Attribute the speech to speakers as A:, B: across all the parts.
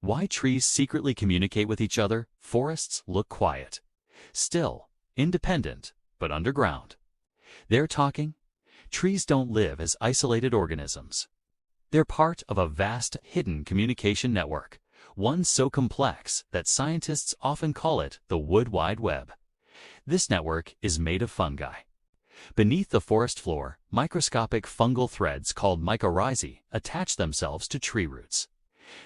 A: Why trees secretly communicate with each other? Forests look quiet, still, independent, but underground. They're talking. Trees don't live as isolated organisms. They're part of a vast, hidden communication network, one so complex that scientists often call it the Wood Wide Web. This network is made of fungi. Beneath the forest floor, microscopic fungal threads called mycorrhizae attach themselves to tree roots.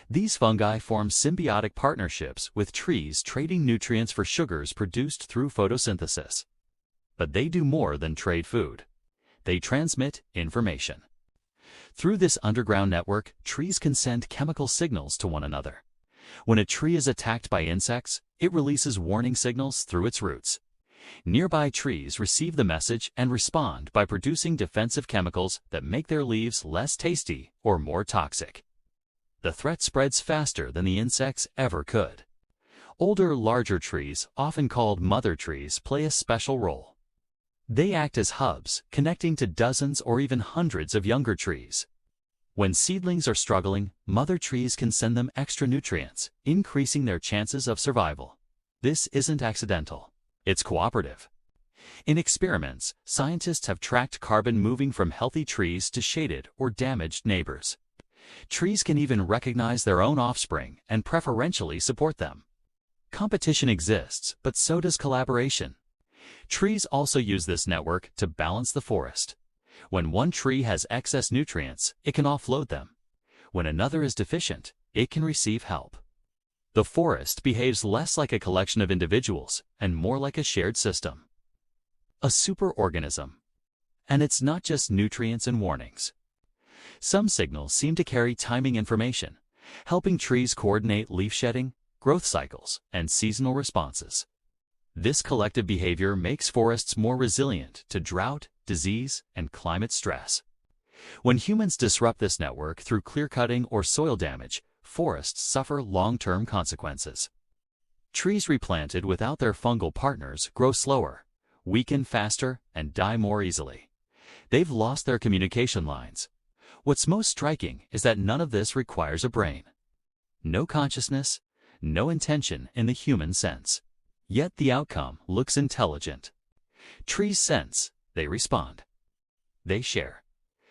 A: These fungi form symbiotic partnerships with trees, trading nutrients for sugars produced through photosynthesis. But they do more than trade food. They transmit information. Through this underground network, trees can send chemical signals to one another. When a tree is attacked by insects, it releases warning signals through its roots. Nearby trees receive the message and respond by producing defensive chemicals that make their leaves less tasty or more toxic. The threat spreads faster than the insects ever could. Older, larger trees, often called mother trees, play a special role. They act as hubs, connecting to dozens or even hundreds of younger trees. When seedlings are struggling, mother trees can send them extra nutrients, increasing their chances of survival. This isn't accidental. It's cooperative. In experiments, scientists have tracked carbon moving from healthy trees to shaded or damaged neighbors. Trees can even recognize their own offspring and preferentially support them. Competition exists, but so does collaboration. Trees also use this network to balance the forest. When one tree has excess nutrients, it can offload them. When another is deficient, it can receive help. The forest behaves less like a collection of individuals and more like a shared system. A superorganism. And it's not just nutrients and warnings. Some signals seem to carry timing information, helping trees coordinate leaf shedding, growth cycles, and seasonal responses. This collective behavior makes forests more resilient to drought, disease, and climate stress. When humans disrupt this network through clear-cutting or soil damage, forests suffer long-term consequences. Trees replanted without their fungal partners grow slower, weaken faster, and die more easily. They've lost their communication lines. What's most striking is that none of this requires a brain. No consciousness, no intention in the human sense. Yet the outcome looks intelligent. Trees sense, they respond. They share.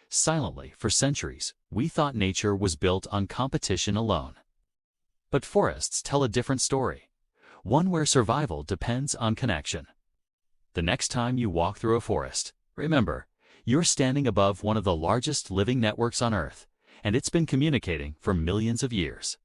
A: Silently, for centuries, we thought nature was built on competition alone. But forests tell a different story, one where survival depends on connection. The next time you walk through a forest, remember, you're standing above one of the largest living networks on Earth, and it's been communicating for millions of years.